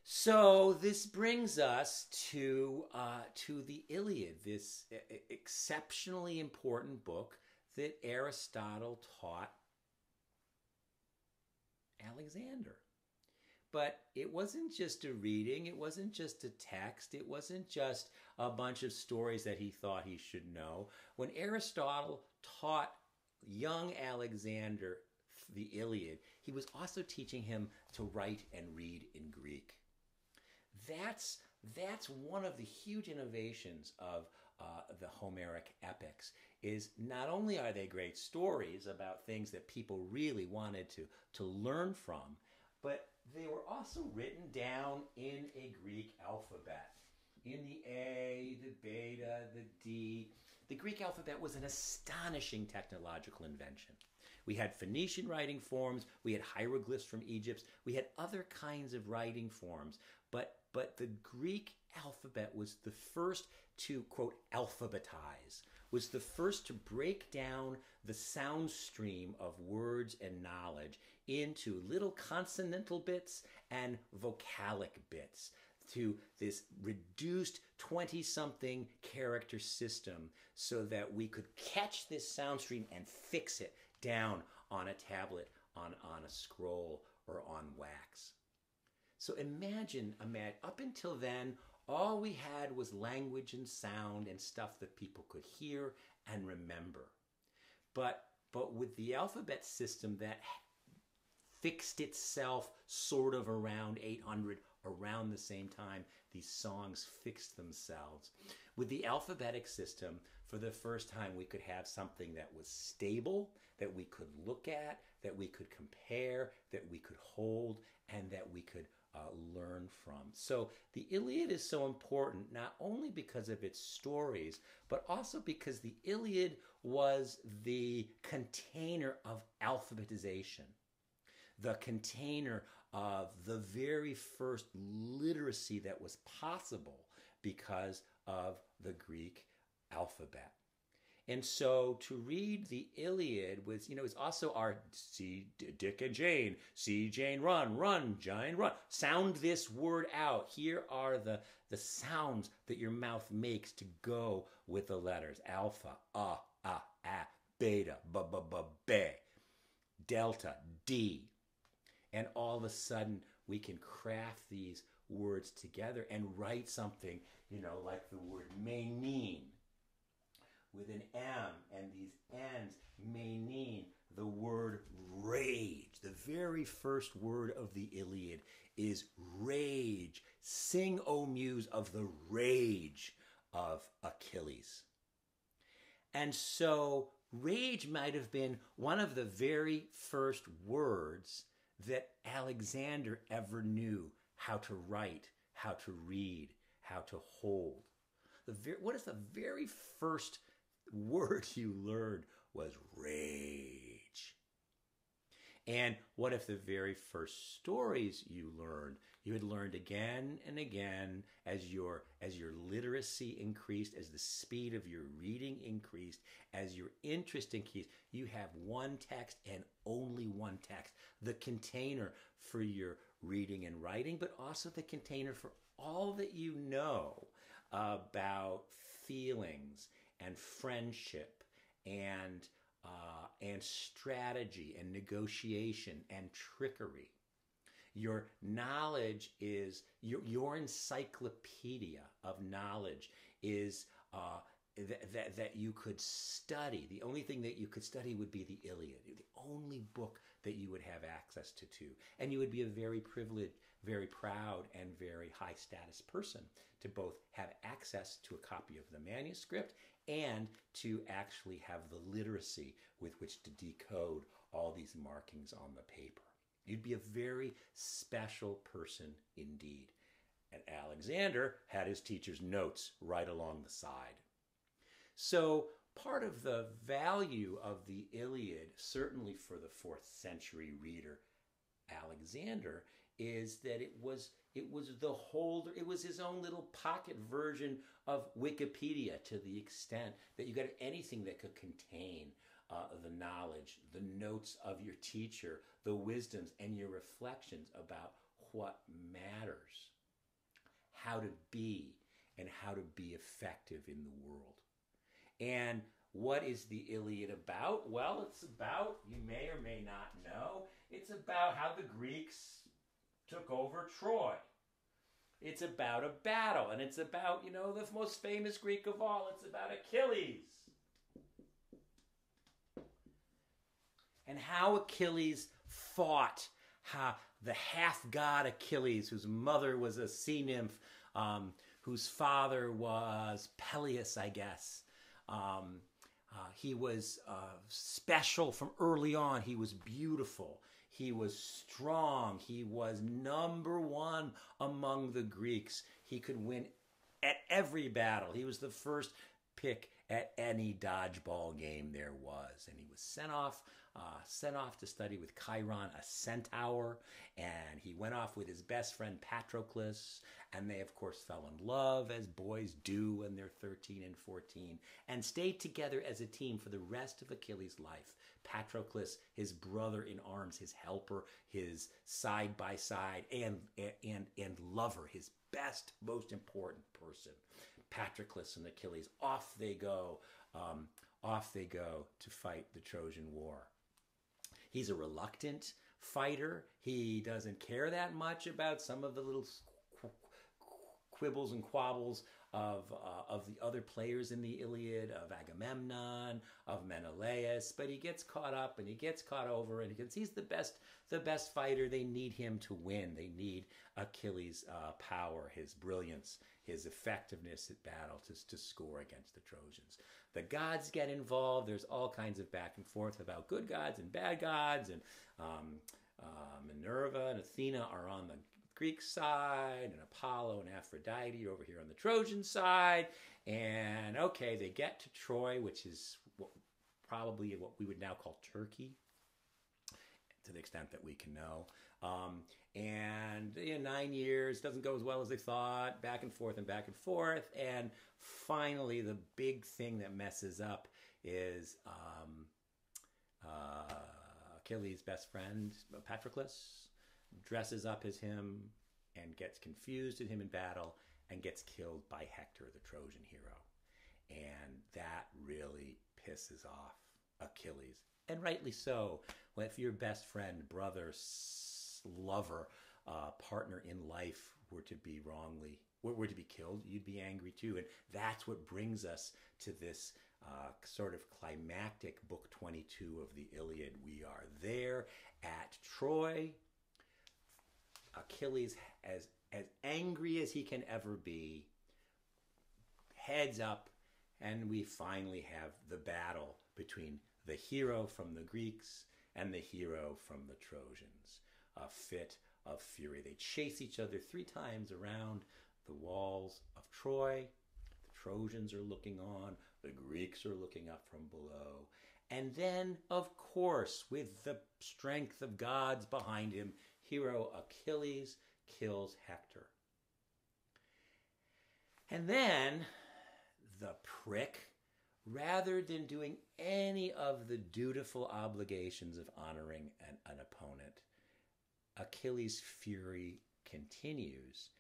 So this brings us to the Iliad, this exceptionally important book that Aristotle taught Alexander. But it wasn't just a reading, it wasn't just a text, it wasn't just a bunch of stories that he thought he should know. When Aristotle taught young Alexander the Iliad, he was also teaching him to write and read in Greek. That's one of the huge innovations of the Homeric epics. Is not only are they great stories about things that people really wanted to learn from, but they were also written down in a Greek alphabet. In the A, the beta, the D. The Greek alphabet was an astonishing technological invention. We had Phoenician writing forms, we had hieroglyphs from Egypt, we had other kinds of writing forms, but the Greek alphabet was the first to, quote, alphabetize, was the first to break down the sound stream of words and knowledge into little consonantal bits and vocalic bits, to this reduced 20-something character system so that we could catch this sound stream and fix it down on a tablet, on a scroll, or on wax. So imagine, up until then, all we had was language and sound and stuff that people could hear and remember. But with the alphabet system that fixed itself sort of around 800, around the same time these songs fixed themselves. With the alphabetic system, for the first time, we could have something that was stable, that we could look at, that we could compare, that we could hold, and that we could learn from. So the Iliad is so important, not only because of its stories, but also because the Iliad was the container of alphabetization, the container of the very first literacy that was possible because of the Greek alphabet. And so to read the Iliad was, is also our see Dick and Jane, see Jane run, run, Jane run. Sound this word out. Here are the sounds that your mouth makes to go with the letters. Alpha, a, beta, be, delta, D. And all of a sudden, we can craft these words together and write something, like the word mean, with an M, and these N's may mean the word rage. The very first word of the Iliad is rage. Sing, O muse, of the rage of Achilles. And so rage might have been one of the very first words that Alexander ever knew how to write, how to read, how to hold. What is the very first word you learned was rage? And what if the very first stories you had learned again and again as your literacy increased, as the speed of your reading increased, as your interest increased, you have one text and only one text, the container for your reading and writing, but also the container for all that you know about feelings and friendship and strategy and negotiation and trickery. Your knowledge is, your encyclopedia of knowledge is that you could study. The only thing that you could study would be the Iliad, the only book that you would have access to. And you would be a very privileged, very proud, and very high status person to both have access to a copy of the manuscript and to actually have the literacy with which to decode all these markings on the paper. You'd be a very special person indeed. And Alexander had his teacher's notes right along the side. So part of the value of the Iliad, certainly for the 4th century reader, Alexander, is that it was his own little pocket version of Wikipedia, to the extent that you got anything that could contain the knowledge, the notes of your teacher, the wisdoms, and your reflections about what matters. how to be and how to be effective in the world. And what is the Iliad about? Well, it's about, you may or may not know, it's about how the Greeks took over Troy. It's about a battle, and it's about, the most famous Greek of all. It's about Achilles. And how Achilles fought, how the half-god Achilles, whose mother was a sea nymph, whose father was Peleus, I guess. He was special from early on. He was beautiful. He was strong. He was number one among the Greeks. He could win at every battle. He was the first pick at any dodgeball game there was. And he was sent off to study with Chiron, a centaur. And he went off with his best friend Patroclus. And they, of course, fell in love, as boys do when they're 13 and 14, and stayed together as a team for the rest of Achilles' life. Patroclus, his brother in arms, his helper, his side-by-side, and lover, his best, most important person. Patroclus and Achilles, off they go to fight the Trojan War. He's a reluctant fighter. He doesn't care that much about some of the little quibbles and quabbles of the other players in the Iliad, of Agamemnon, of Menelaus, but he gets caught up and he gets caught over, and he's the best fighter. They need him to win. They need Achilles' power, his brilliance, his effectiveness at battle to score against the Trojans. The gods get involved. There's all kinds of back and forth about good gods and bad gods, and Minerva and Athena are on the Greek side, and Apollo and Aphrodite over here on the Trojan side. And okay, they get to Troy, which is probably what we would now call Turkey, to the extent that we can know. And 9 years doesn't go as well as they thought, back and forth and back and forth. And finally, the big thing that messes up is Achilles' best friend, Patroclus, dresses up as him and gets confused at him in battle and gets killed by Hector, the Trojan hero. And that really pisses off Achilles. And rightly so. Well, if your best friend, brother, lover, partner in life were to be killed, you'd be angry too. And that's what brings us to this sort of climactic book 22 of the Iliad. We are there at Troy. Achilles, as angry as he can ever be, heads up, and we finally have the battle between the hero from the Greeks and the hero from the Trojans. A fit of fury. They chase each other 3 times around the walls of Troy. The Trojans are looking on. The Greeks are looking up from below. And then, of course, with the strength of gods behind him, hero Achilles kills Hector. And then the prick, rather than doing any of the dutiful obligations of honoring an opponent, Achilles' fury continues.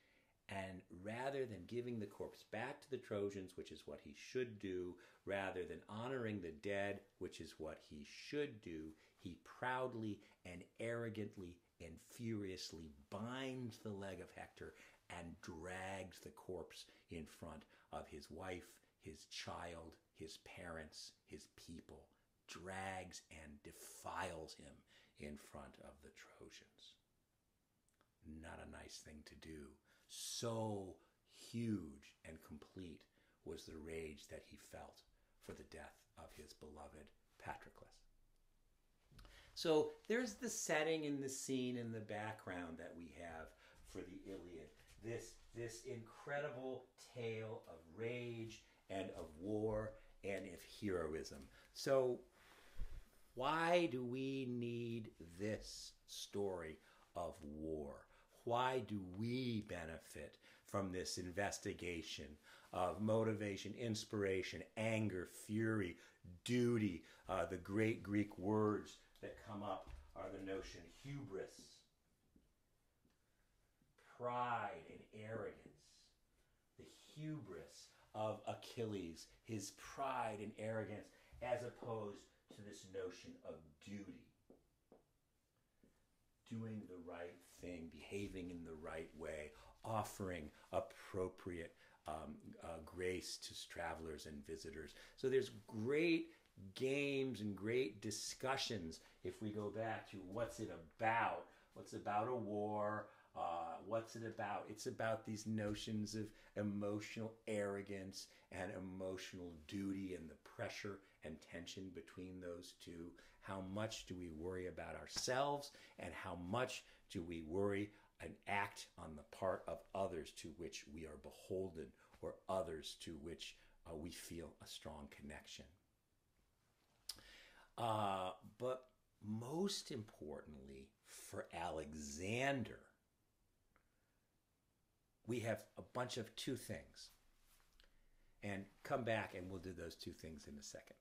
And rather than giving the corpse back to the Trojans, which is what he should do, rather than honoring the dead, which is what he should do, he proudly and arrogantly and furiously binds the leg of Hector and drags the corpse in front of his wife, his child, his parents, his people, drags and defiles him in front of the Trojans. Not a nice thing to do. So huge and complete was the rage that he felt for the death of his beloved Patroclus. So there's the setting and the scene in the background that we have for the Iliad. This incredible tale of rage and of war and of heroism. So why do we need this story of war? Why do we benefit from this investigation of motivation, inspiration, anger, fury, duty? The great Greek words that come up are the notion hubris, pride and arrogance, hubris of Achilles, his pride and arrogance, as opposed to this notion of duty. Doing the right thing, behaving in the right way, offering appropriate grace to travelers and visitors. So there's great games and great discussions if we go back to what's it about. What's about a war? What's it about? It's about these notions of emotional arrogance and emotional duty and the pressure and tension between those two. How much do we worry about ourselves, and how much do we worry and act on the part of others to which we are beholden, or others to which we feel a strong connection? But most importantly, for Alexander, we have a bunch of two things. And come back and we'll do those two things in a second.